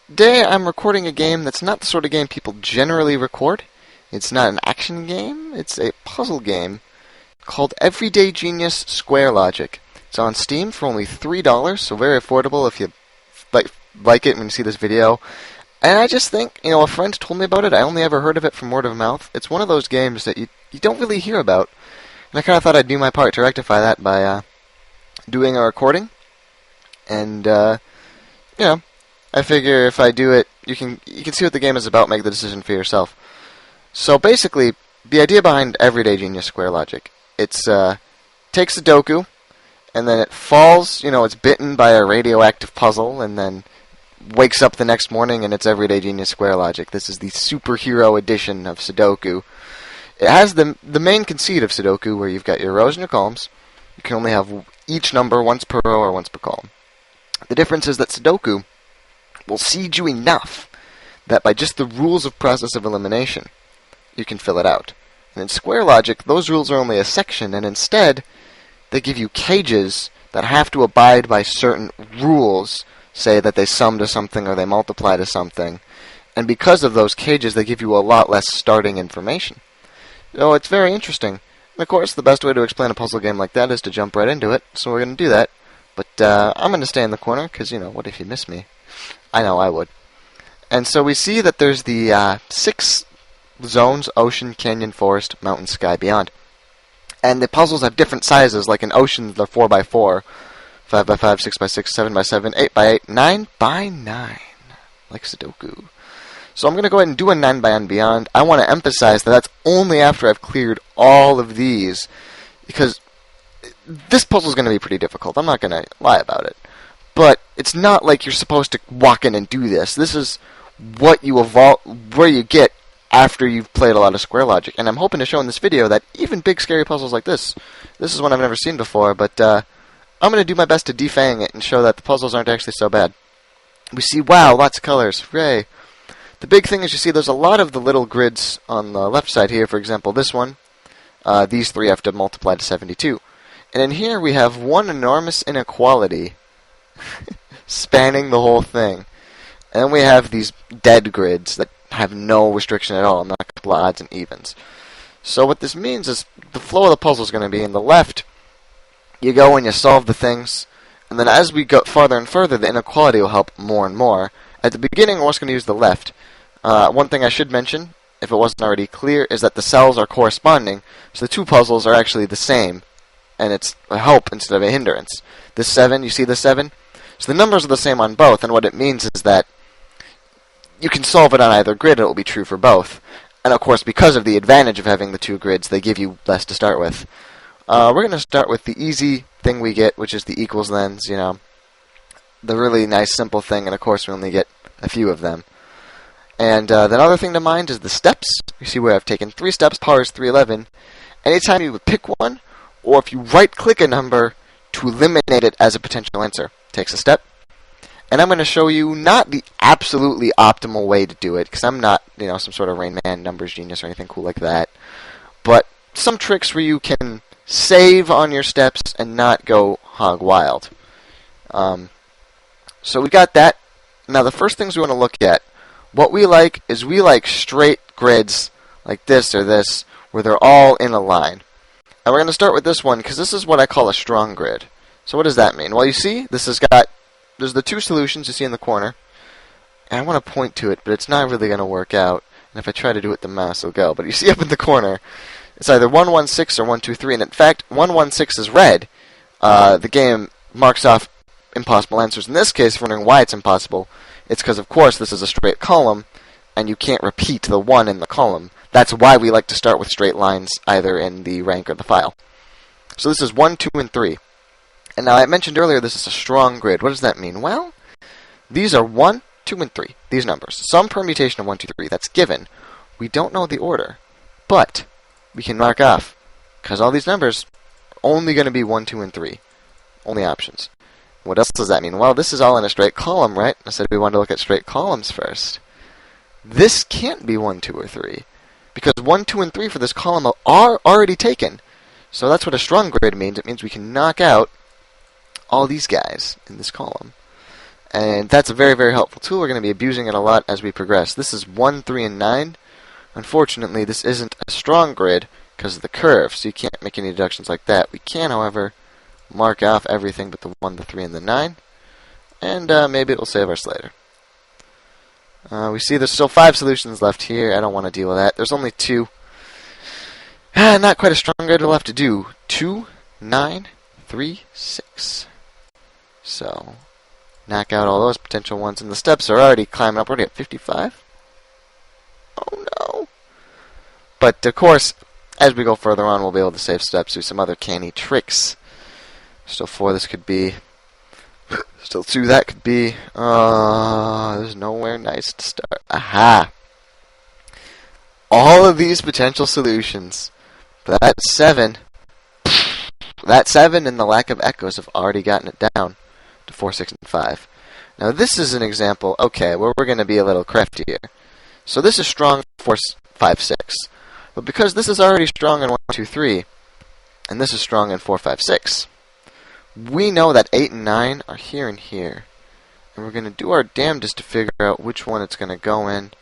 Today I'm recording a game that's not the sort of game people generally record. It's not an action game, it's a puzzle game called Everyday Genius Squarelogic. It's on Steam for only $3, so very affordable if you like it when you see this video. And I just think, a friend told me about it. I only ever heard of it from word of mouth. It's one of those games that you don't really hear about. And I kind of thought I'd do my part to rectify that by doing a recording. And, I figure if I do it, you can see what the game is about, make the decision for yourself. So basically, the idea behind Everyday Genius Squarelogic, it's takes Sudoku, and then it falls, it's bitten by a radioactive puzzle, and then wakes up the next morning and it's Everyday Genius Squarelogic. This is the superhero edition of Sudoku. It has the main conceit of Sudoku, where you've got your rows and your columns. You can only have each number once per row or once per column. The difference is that Sudoku will seed you enough that by just the rules of process of elimination, you can fill it out. And in Squarelogic, those rules are only a section, and instead, they give you cages that have to abide by certain rules, say that they sum to something or they multiply to something. And because of those cages, they give you a lot less starting information. So it's very interesting. And of course, the best way to explain a puzzle game like that is to jump right into it, so we're going to do that. But I'm going to stay in the corner, because, what if you miss me? I know I would. And so we see that there's the 6 zones: ocean, canyon, forest, mountain, sky, beyond. And the puzzles have different sizes, like in ocean, they're 4x4, 5x5, 6x6, 7x7, 8x8, 9x9, like Sudoku. So I'm going to go ahead and do a 9x9 beyond. I want to emphasize that that's only after I've cleared all of these, because this puzzle is going to be pretty difficult. I'm not going to lie about it. But it's not like you're supposed to walk in and do this. This is what you where you get after you've played a lot of Squarelogic. And I'm hoping to show in this video that even big scary puzzles like this is one I've never seen before, but I'm going to do my best to defang it and show that the puzzles aren't actually so bad. We see, wow, lots of colors. Hooray. The big thing is you see there's a lot of the little grids on the left side here. For example, this one. These 3 have to multiply to 72. And in here we have one enormous inequality spanning the whole thing. And then we have these dead grids that have no restriction at all, not a couple of odds and evens. So what this means is the flow of the puzzle is going to be in the left. You go and you solve the things, and then as we go farther and further, the inequality will help more and more. At the beginning, we're just going to use the left. One thing I should mention, if it wasn't already clear, is that the cells are corresponding, so the 2 puzzles are actually the same, and it's a help instead of a hindrance. This 7, you see the 7? So the numbers are the same on both, and what it means is that you can solve it on either grid, and it will be true for both. And of course, because of the advantage of having the 2 grids, they give you less to start with. We're going to start with the easy thing we get, which is the equals lens, the really nice, simple thing, and of course we only get a few of them. And the other thing to mind is the steps. You see where I've taken 3 steps, power is 311. Anytime you would pick one, or if you right-click a number to eliminate it as a potential answer, takes a step. And I'm going to show you not the absolutely optimal way to do it, because I'm not, some sort of Rain Man numbers genius or anything cool like that, but some tricks where you can save on your steps and not go hog wild. So we got that. Now the first things we want to look at, what we like is we like straight grids like this or this, where they're all in a line. And we're going to start with this one, because this is what I call a strong grid. So what does that mean? Well, you see, there's the 2 solutions you see in the corner. And I want to point to it, but it's not really going to work out. And if I try to do it, the mouse will go. But you see up in the corner, it's either 116 or 123. And in fact, 116 is red. The game marks off impossible answers. In this case, if you're wondering why it's impossible, it's because, of course, this is a straight column, and you can't repeat the 1 in the column. That's why we like to start with straight lines, either in the rank or the file. So this is 1, 2, and 3. And now I mentioned earlier this is a strong grid. What does that mean? Well, these are 1, 2, and 3, these numbers. Some permutation of 1, 2, 3, that's given. We don't know the order, but we can mark off, because all these numbers are only going to be 1, 2, and 3. Only options. What else does that mean? Well, this is all in a straight column, right? I said we wanted to look at straight columns first. This can't be 1, 2, or 3, because 1, 2, and 3 for this column are already taken. So that's what a strong grid means. It means we can knock out all these guys in this column. And that's a very, very helpful tool. We're going to be abusing it a lot as we progress. This is 1, 3, and 9. Unfortunately, this isn't a strong grid because of the curve, so you can't make any deductions like that. We can, however, mark off everything but the 1, the 3, and the 9. And maybe it will save us later. We see there's still 5 solutions left here. I don't want to deal with that. There's only 2. Not quite a strong grid we'll have to do. 2, 9, 3, 6. So, knock out all those potential ones. And the steps are already climbing up. We're already at 55. Oh no. But, of course, as we go further on, we'll be able to save steps through some other canny tricks. Still 4 this could be. Still 2 that could be. There's nowhere nice to start. Aha! All of these potential solutions. That 7 and the lack of echoes have already gotten it down to 4, 6, and 5. Now this is an example, okay, where we're going to be a little craftier. So this is strong 4, 5, 6. But because this is already strong in 1, 2, 3, and this is strong in 4, 5, 6, we know that 8 and 9 are here and here. And we're going to do our damnedest to figure out which one it's going to go in.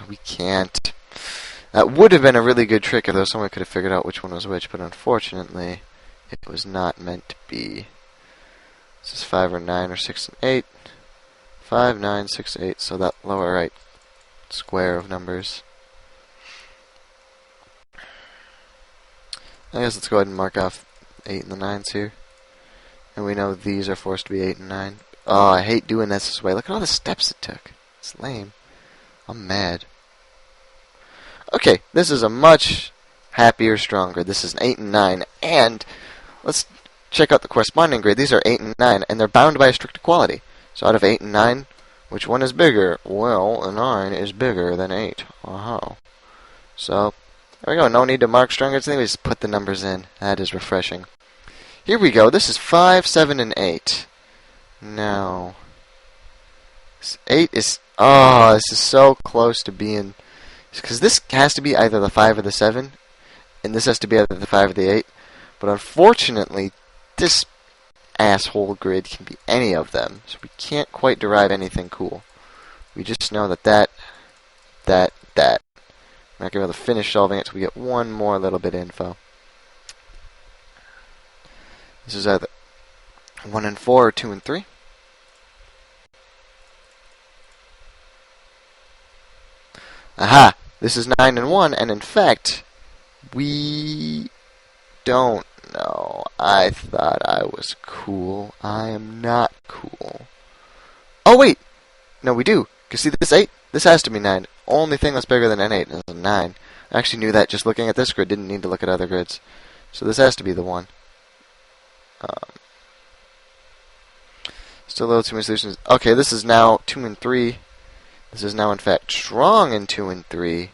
We can't. That would have been a really good trick if there was someone who could have figured out which one was which, but unfortunately, it was not meant to be. This is 5 or 9 or 6 and 8. 5, 9, 6, 8, so that lower right square of numbers. I guess let's go ahead and mark off 8 and the 9s here. And we know these are forced to be 8 and 9. Oh, I hate doing this way. Look at all the steps it took. It's lame. I'm mad. Okay, this is a much happier, stronger. This is an 8 and 9. And let's check out the corresponding grid. These are 8 and 9, and they're bound by a strict equality. So out of 8 and 9, which one is bigger? Well, a 9 is bigger than 8. So, there we go. No need to mark stronger. We just put the numbers in. That is refreshing. Here we go. This is 5, 7, and 8. Now, this 8 is... Oh, this is so close to being... Because this has to be either the 5 or the 7. And this has to be either the 5 or the 8. But unfortunately, this asshole grid can be any of them. So we can't quite derive anything cool. We just know that. We're not going to be able to finish solving it, so we get one more little bit of info. This is either 1 and 4 or 2 and 3. Aha! This is 9 and 1, and in fact, we don't know. I thought I was cool. I am not cool. Oh, wait! No, we do. Because see this 8? This has to be 9. Only thing that's bigger than an 8 is a 9. I actually knew that just looking at this grid. Didn't need to look at other grids. So this has to be the one. Still a little too many solutions. Okay, this is now 2 and 3. This is now, in fact, strong in 2 and 3.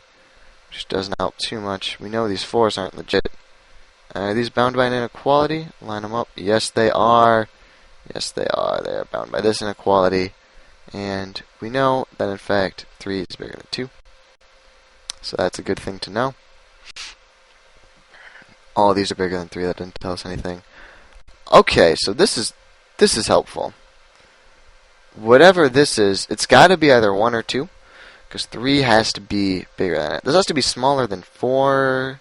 Which doesn't help too much. We know these 4s aren't legit. Are these bound by an inequality? Line them up. Yes, they are. Yes, they are. They are bound by this inequality. And we know that, in fact, 3 is bigger than 2. So that's a good thing to know. All of these are bigger than 3. That didn't tell us anything. Okay, so this is helpful. Whatever this is, it's got to be either 1 or 2. Because 3 has to be bigger than it. This has to be smaller than 4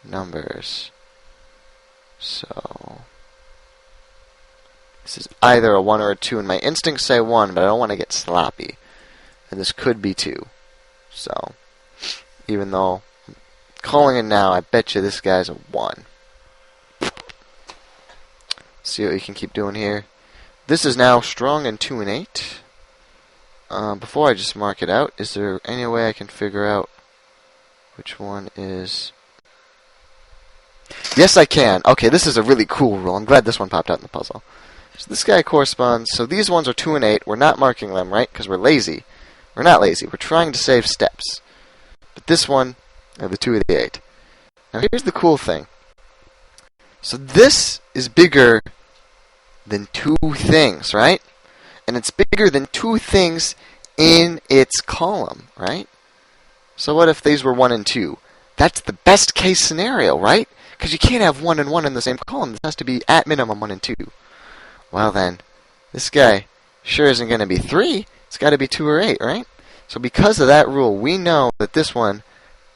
numbers. So this is either a 1 or a 2, and my instincts say 1, but I don't want to get sloppy. And this could be 2. So, even though I'm calling it now, I bet you this guy's a 1. See what we can keep doing here. This is now strong in 2 and 8. Before I just mark it out, is there any way I can figure out which one is... Yes, I can. Okay, this is a really cool rule. I'm glad this one popped out in the puzzle. So this guy corresponds... So these ones are 2 and 8. We're not marking them, right? Because we're lazy. We're not lazy. We're trying to save steps. But this one, the 2 and the 8. Now here's the cool thing. So this is bigger than 2 things, right? And it's bigger than 2 things in its column, right? So what if these were 1 and 2? That's the best case scenario, right? Because you can't have 1 and 1 in the same column. This has to be at minimum 1 and 2. Well then, This guy sure isn't going to be 3. It's got to be 2 or 8, right? So because of that rule, we know that this one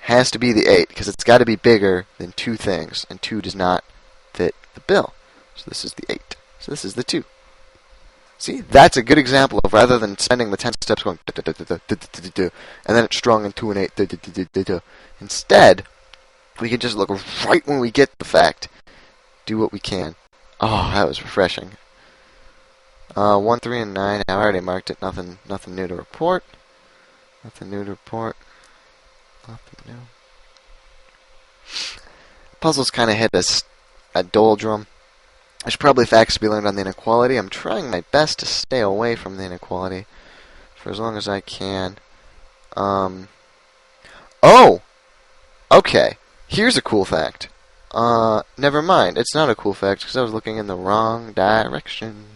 has to be the 8, because it's got to be bigger than 2 things, and 2 does not fit the bill. So this is the 8. So this is the 2. See, that's a good example of, rather than spending the 10 steps going and then it's strung in 2 and 8. Instead, we can just look right when we get the fact, do what we can. Oh, that was refreshing. 1, 3, and 9. I already marked it. Nothing new to report. Nothing new to report. Nothing new. Puzzles kind of hit a doldrum. There's probably facts to be learned on the inequality. I'm trying my best to stay away from the inequality for as long as I can. Oh! Okay. Here's a cool fact. Never mind. It's not a cool fact because I was looking in the wrong direction.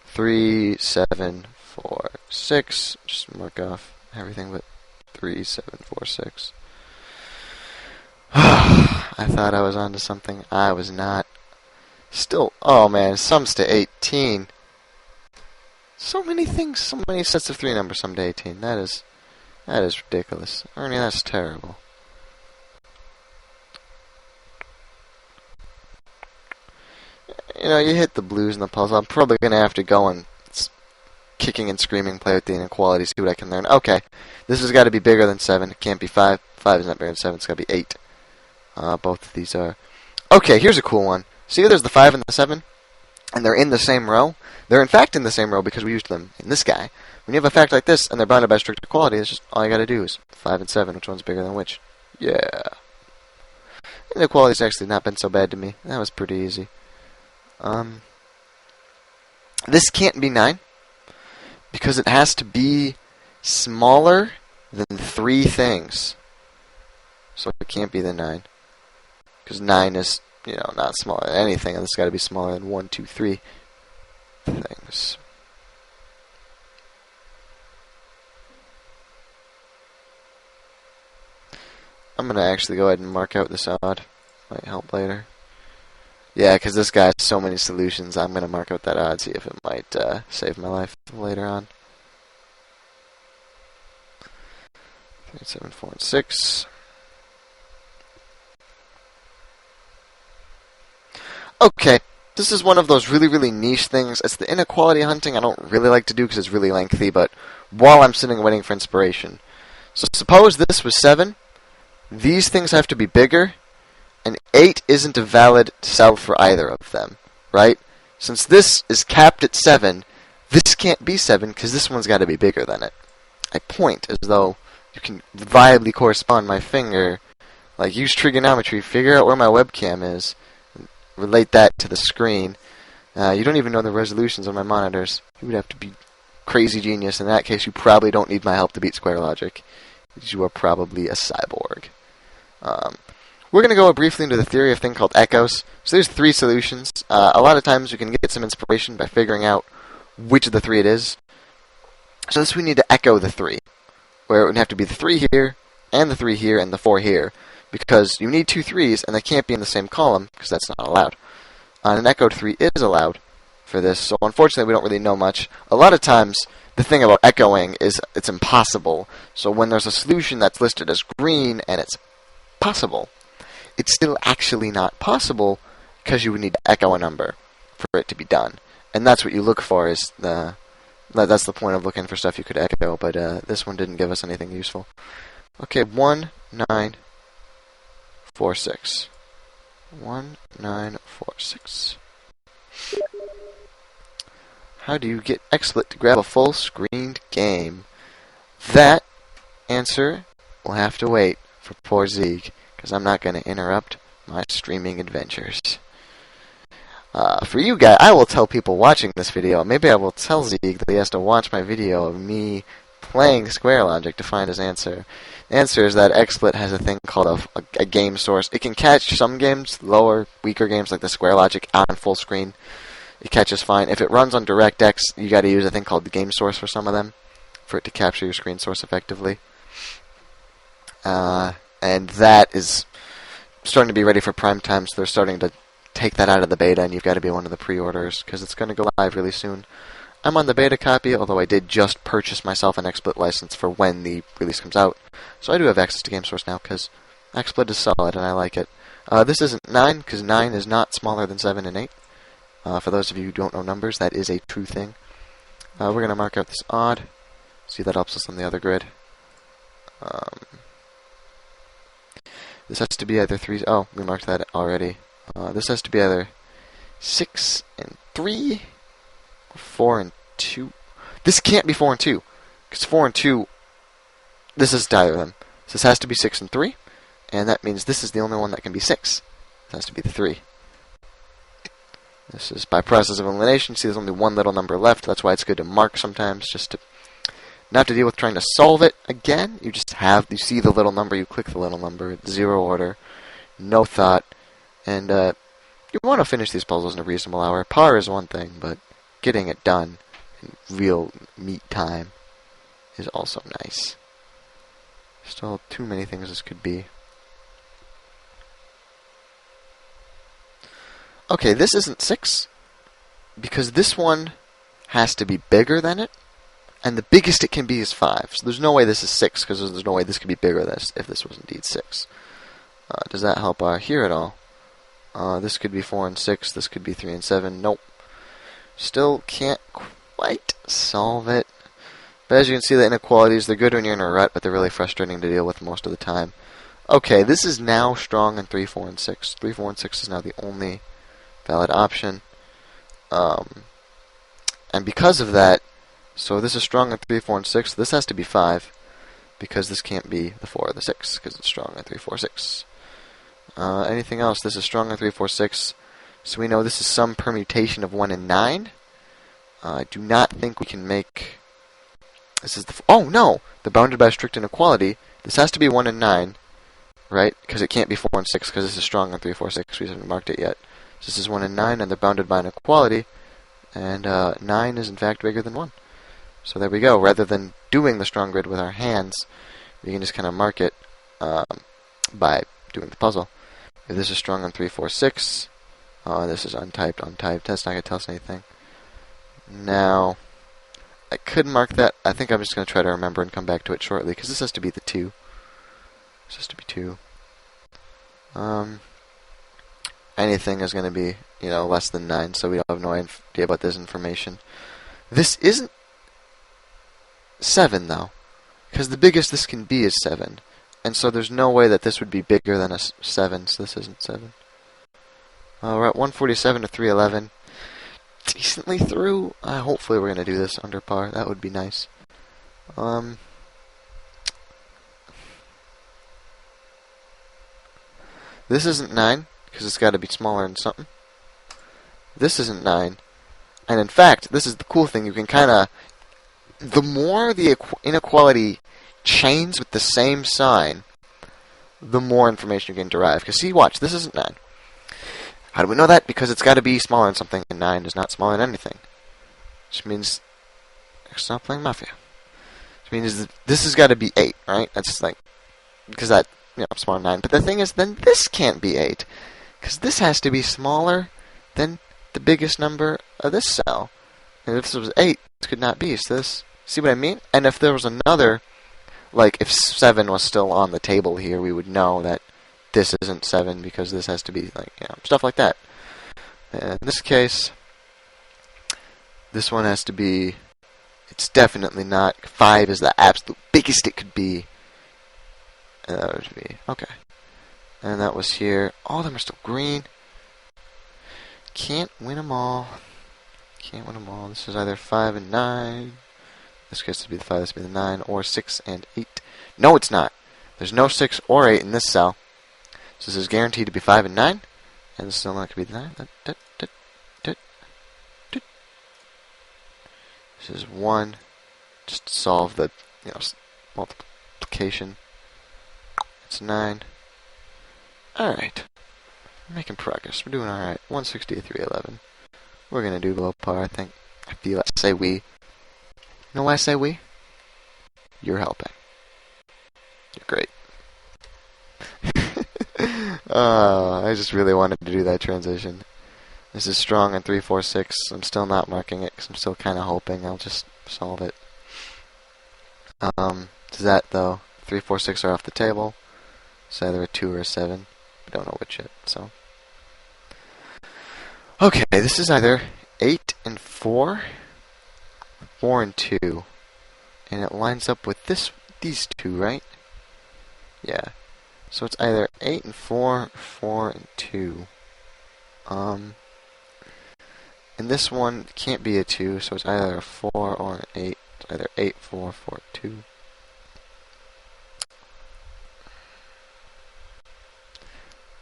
3, 7, 4, 6. Just mark off everything but 3, 7, 4, 6. I thought I was onto something. I was not. Still, oh man, sums to 18. So many things, so many sets of 3 numbers sum to 18. That is ridiculous. Ernie, that's terrible. You know, you hit the blues in the puzzle. I'm probably going to have to go and kicking and screaming play with the inequality, see what I can learn. Okay, this has got to be bigger than 7. It can't be 5. 5 is not bigger than 7. It's got to be 8. Both of these are. Okay, here's a cool one. See, there's the 5 and the 7, and they're in the same row. They're in fact in the same row because we used them in this guy. When you have a fact like this, and they're bounded by strict equality, it's just all you got to do is 5 and 7. Which one's bigger than which? Yeah. Inequality's actually not been so bad to me. That was pretty easy. This can't be 9 because it has to be smaller than 3 things. So it can't be the 9 because 9 is, you know, not smaller than anything, and it's got to be smaller than 1, 2, 3 things. I'm going to actually go ahead and mark out this odd. Might help later. Yeah, because this guy has so many solutions, I'm going to mark out that odd, see if it might save my life later on. 3, 7, 4, and 6. Okay, this is one of those really, really niche things. It's the inequality hunting I don't really like to do because it's really lengthy, but while I'm sitting waiting for inspiration. So suppose this was 7. These things have to be bigger, and 8 isn't a valid cell for either of them, right? Since this is capped at 7, this can't be 7 because this one's got to be bigger than it. I point as though you can viably correspond my finger, like use trigonometry, figure out where my webcam is, relate that to the screen. You don't even know the resolutions on my monitors. You would have to be crazy genius. In that case, you probably don't need my help to beat Squarelogic, because you are probably a cyborg. We're going to go briefly into the theory of a thing called echoes. So there's 3 solutions. A lot of times you can get some inspiration by figuring out which of the 3 it is. So this we need to echo the 3, where it would have to be the 3 here, and the 3 here, and the 4 here, because you need 2 3s, and they can't be in the same column, because that's not allowed. An echoed 3 is allowed for this, so unfortunately we don't really know much. A lot of times, the thing about echoing is it's impossible. So when there's a solution that's listed as green, and it's possible, it's still actually not possible, because you would need to echo a number for it to be done. And that's what you look for, is that's the point of looking for stuff you could echo, but this one didn't give us anything useful. Okay, 1, 9, 4, 6. 1, 9, 4, 6. How do you get XSplit to grab a full screened game? That answer will have to wait for poor Zeke, because I'm not going to interrupt my streaming adventures. For you guys, I will tell people watching this video, maybe I will tell Zeke that he has to watch my video of me playing Squarelogic to find his answer. The answer is that XSplit has a thing called a game source. It can catch some games, lower, weaker games like the Squarelogic on full screen. It catches fine. If it runs on DirectX, you got to use a thing called the game source for some of them, for it to capture your screen source effectively. And that is starting to be ready for prime time, so they're starting to take that out of the beta, and you've got to be one of the pre-orders, because it's going to go live really soon. I'm on the beta copy, although I did just purchase myself an XSplit license for when the release comes out. So I do have access to GameSource now, because XSplit is solid, and I like it. This isn't 9, because 9 is not smaller than 7 and 8. For those of you who don't know numbers, that is a true thing. We're going to mark out this odd. See, that helps us on the other grid. This has to be either 3... Oh, we marked that already. This has to be either 6 and 3... 4 and 2. This can't be 4 and 2, because 4 and 2, this is either of them. So this has to be 6 and 3, and that means this is the only one that can be 6. It has to be the 3. This is by process of elimination. See, there's only one little number left. That's why it's good to mark sometimes, just to not to deal with trying to solve it again. You just you see the little number, you click the little number, zero order, no thought, and you want to finish these puzzles in a reasonable hour. Par is one thing, but getting it done in real meat time is also nice. Still too many things this could be. Okay, this isn't 6, because this one has to be bigger than it, and the biggest it can be is 5. So there's no way this is 6, because there's no way this could be bigger than this if this was indeed 6. Does that help here at all? This could be 4 and 6, this could be 3 and 7. Nope. Still can't quite solve it. But as you can see, the inequalities, they're good when you're in a rut, but they're really frustrating to deal with most of the time. Okay, this is now strong in 3, 4, and 6. 3, 4, and 6 is now the only valid option. And because of that, so this is strong in 3, 4, and 6. This has to be 5, because this can't be the 4 or the 6, because it's strong in 3, 4, 6. Anything else? This is strong in 3, 4, 6. So we know this is some permutation of 1 and 9. I do not think we can make... This is the... Oh, no! They're bounded by a strict inequality. This has to be 1 and 9, right? Because it can't be 4 and 6, because this is strong in 3, 4, 6. We haven't marked it yet. So this is 1 and 9, and they're bounded by an equality. And 9 is, in fact, bigger than 1. So there we go. Rather than doing the strong grid with our hands, we can just kind of mark it by doing the puzzle. If this is strong on 3, 4, 6... this is untyped. That's not going to tell us anything. Now, I could mark that. I think I'm just going to try to remember and come back to it shortly, because this has to be the 2. This has to be 2. Anything is going to be, less than 9, so we don't have no idea about this information. This isn't 7, though, because the biggest this can be is 7. And so there's no way that this would be bigger than a 7, so this isn't 7. We're at 147 to 311. Decently through. Hopefully we're going to do this under par. That would be nice. This isn't 9, because it's got to be smaller than something. This isn't 9. And in fact, this is the cool thing. You can kind of... The more the inequality chains with the same sign, the more information you can derive. Because see, watch, this isn't 9. How do we know that? Because it's got to be smaller than something, and 9 is not smaller than anything. Which means... Stop playing Mafia. Which means this has got to be 8, right? That's like... Because that, smaller than 9. But the thing is, then this can't be 8. Because this has to be smaller than the biggest number of this cell. And if this was 8, this could not be. So this... See what I mean? And if there was another... Like, if 7 was still on the table here, we would know that this isn't 7 because this has to be, like, stuff like that. And in this case, this one has to be... It's definitely not... 5 is the absolute biggest it could be. And that would be... Okay. And that was here. All of them are still green. Can't win them all. Can't win them all. This is either 5 and 9... This gets to be the 5, this would be the 9, or 6 and 8. No, it's not. There's no 6 or 8 in this cell. So this is guaranteed to be 5 and 9. And this is still not going to be the 9. This is 1. Just to solve the, multiplication. It's 9. Alright. We're making progress. We're doing alright. 160 to 311. We're going to do below par, I think. I feel I say we. You know why I say we? You're helping. You're great. I just really wanted to do that transition. This is strong in 3, 4, 6. I'm still not marking it because I'm still kind of hoping I'll just solve it. To that though, 3, 4, 6 are off the table. It's either a 2 or a 7. We don't know which yet, so. Okay, this is either 8 and 4, 4 and 2. And it lines up with these two, right? Yeah. So it's either 8 and 4, 4 and 2. And this one can't be a 2, so it's either a 4 or an 8. It's either 8, 4, 4, 2.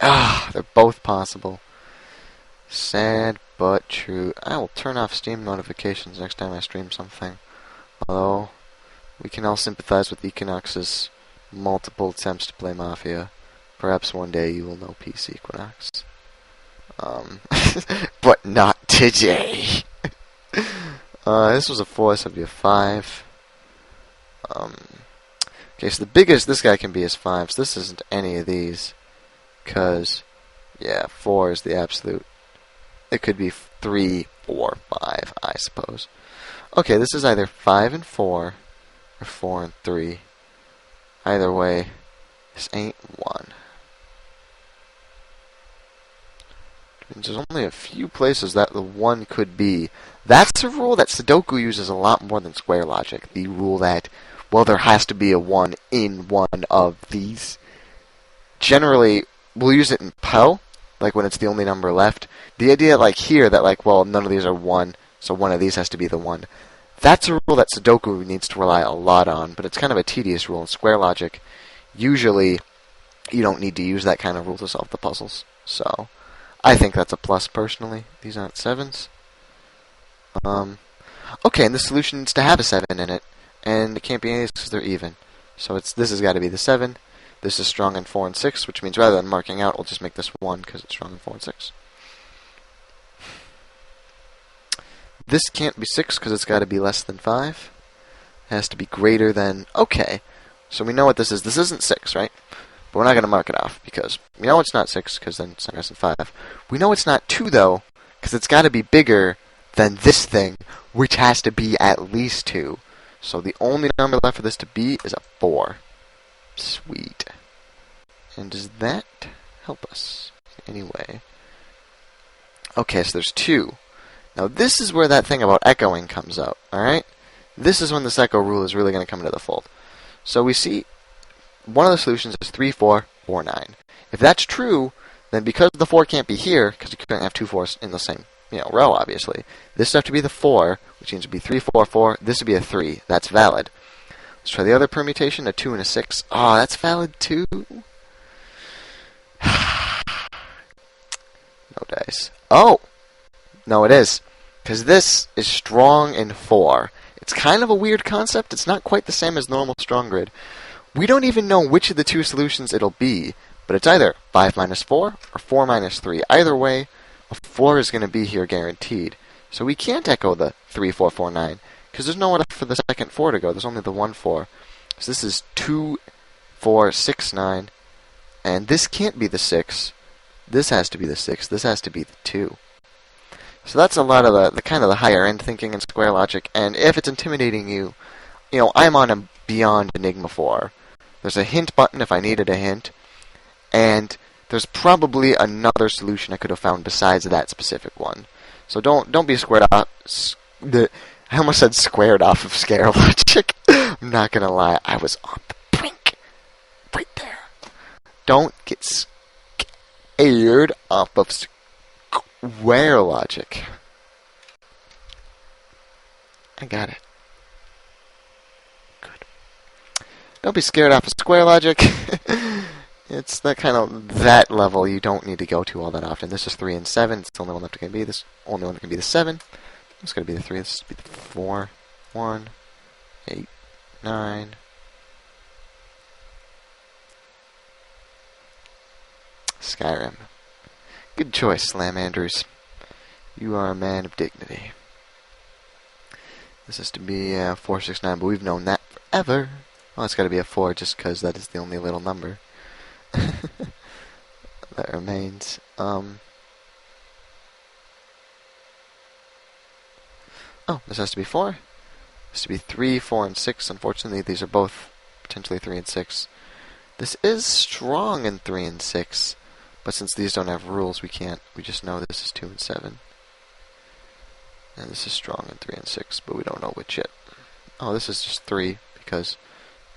Ah, they're both possible. Sad but true. I will turn off Steam notifications next time I stream something. Although, we can all sympathize with Equinox's multiple attempts to play Mafia. Perhaps one day you will know Peace Equinox. But not today. This was a 4, this would be a 5. Okay, so the biggest this guy can be is 5, so this isn't any of these. Because, yeah, 4 is the absolute. It could be 3, 4, 5, I suppose. Okay, this is either 5 and 4, or 4 and 3. Either way, this ain't 1. There's only a few places that the 1 could be. That's a rule that Sudoku uses a lot more than Squarelogic. The rule that, well, there has to be a 1 in one of these. Generally, we'll use it in Poe, like when it's the only number left. The idea, like here, that like, well, none of these are 1, so one of these has to be the 1. That's a rule that Sudoku needs to rely a lot on, but it's kind of a tedious rule. In Squarelogic, usually, you don't need to use that kind of rule to solve the puzzles. So, I think that's a plus, personally. These aren't 7s. Okay, and the solution needs to have a 7 in it, and it can't be any of these because they're even. So this has got to be the 7. This is strong in 4 and 6, which means rather than marking out, we'll just make this 1 because it's strong in 4 and 6. This can't be 6 because it's got to be less than 5. It has to be greater than. Okay, so we know what this is. This isn't 6, right? But we're not going to mark it off because we know it's not 6 because then it's not less than 5. We know it's not 2 though because it's got to be bigger than this thing, which has to be at least 2. So the only number left for this to be is a 4. Sweet. And does that help us anyway? Okay, so there's 2. Now this is where that thing about echoing comes out, alright? This is when this echo rule is really going to come into the fold. So we see one of the solutions is 3, 4, 4, 9. If that's true, then because the 4 can't be here, because you couldn't have 2 4s in the same row, obviously, this would have to be the 4, which means it would be 3, 4, 4. This would be a 3. That's valid. Let's try the other permutation, a 2 and a 6. Oh, that's valid too. No dice. Oh! No, it is. Because this is strong in 4. It's kind of a weird concept. It's not quite the same as normal strong grid. We don't even know which of the 2 solutions it'll be, but it's either 5 minus 4 or 4 minus 3. Either way, a 4 is going to be here guaranteed. So we can't echo the 3, 4, 4, 9, because there's nowhere for the second 4 to go. There's only the 1, 4. So this is 2, 4, 6, 9, and this can't be the 6. This has to be the 6. This has to be the 2. So that's a lot of the kind of the higher end thinking in Squarelogic, and if it's intimidating you, I'm on a beyond Enigma 4. There's a hint button if I needed a hint, and there's probably another solution I could have found besides that specific one. So don't be squared off. I almost said squared off of Squarelogic. I'm not gonna lie, I was on the brink, right there. Don't get scared off of Squarelogic. I got it. Good. Don't be scared off of Squarelogic. It's that level you don't need to go to all that often. This is 3 and 7. It's the only one that can be this. Only one that can be the 7. It's going to be the 3. This is be the 4. 1, 8, 9. Skyrim. Good choice, Slam Andrews. You are a man of dignity. This is to be 4, 6, 9, but we've known that forever. Well, it's got to be a 4 just because that is the only little number. that remains. Oh, this has to be 4. This has to be 3, 4, and 6. Unfortunately, these are both potentially 3 and 6. This is strong in 3 and 6, but since these don't have rules, we can't. We just know this is 2 and 7. And this is strong in 3 and 6, but we don't know which yet. Oh, this is just 3, because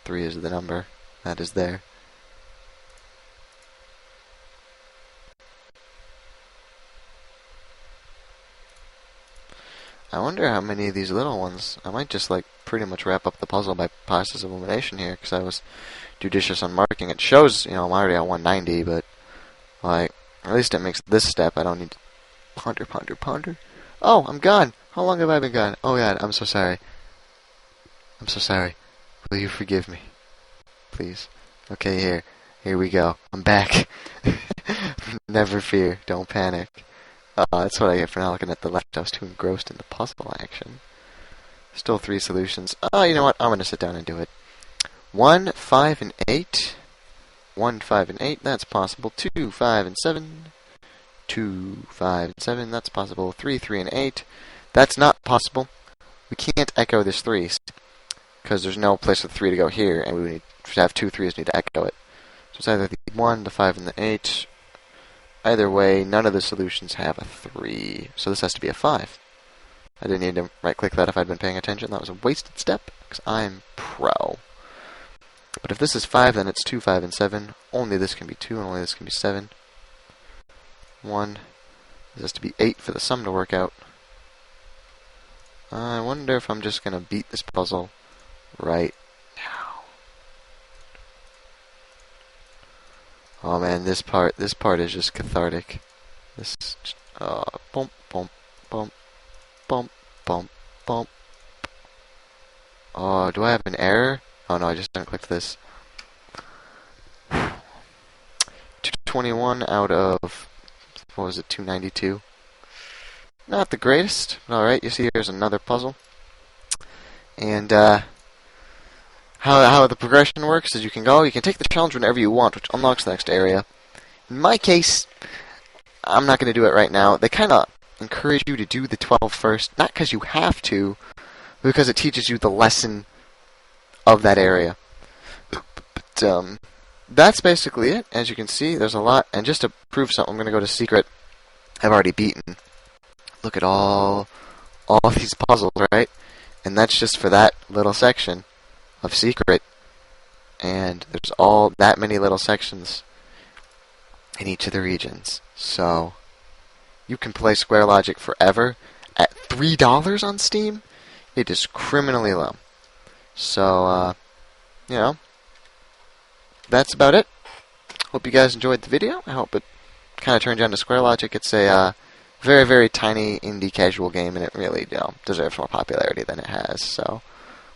3 is the number that is there. I wonder how many of these little ones. I might just like pretty much wrap up the puzzle by process of elimination here, because I was judicious on marking. It shows, I'm already at 190, but like at least it makes this step. I don't need to ponder. Oh, I'm gone. How long have I been gone? Oh God, I'm so sorry. I'm so sorry. Will you forgive me, please? Okay, here we go. I'm back. Never fear. Don't panic. That's what I get for not looking at the left. I was too engrossed in the puzzle action. Still 3 solutions. You know what? I'm going to sit down and do it. 1, 5, and 8. 1, 5, and 8. That's possible. 2, 5, and 7. 2, 5, and 7. That's possible. 3, 3, and 8. That's not possible. We can't echo this 3, because there's no place for the 3 to go here, and we need to have 2 3s need to echo it. So it's either the 1, the 5, and the 8. Either way, none of the solutions have a 3, so this has to be a 5. I didn't need to right-click that if I'd been paying attention. That was a wasted step, because I'm pro. But if this is 5, then it's 2, 5, and 7. Only this can be 2, and only this can be 7. 1. This has to be 8 for the sum to work out. I wonder if I'm just going to beat this puzzle right now. Oh man, this part is just cathartic. This, bump, bump, bump, bump, bump, bump. Oh, do I have an error? Oh no, I just unclicked this. 221 out of, what was it, 292? Not the greatest, but alright, you see here's another puzzle. And, how the progression works is you can take the challenge whenever you want, which unlocks the next area. In my case, I'm not going to do it right now. They kind of encourage you to do the 12 first, not because you have to, but because it teaches you the lesson of that area. But that's basically it. As you can see, there's a lot. And just to prove something, I'm going to go to Secret. I've already beaten. Look at all these puzzles, right? And that's just for that little section of Secret. And there's all that many little sections in each of the regions. So you can play Squarelogic forever at $3 on Steam. It is criminally low. So, that's about it. Hope you guys enjoyed the video. I hope it kind of turned you on to Squarelogic. It's a very, very tiny indie casual game, and it really deserves more popularity than it has. So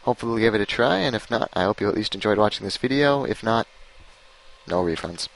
hopefully we'll give it a try, and if not, I hope you at least enjoyed watching this video. If not, no refunds.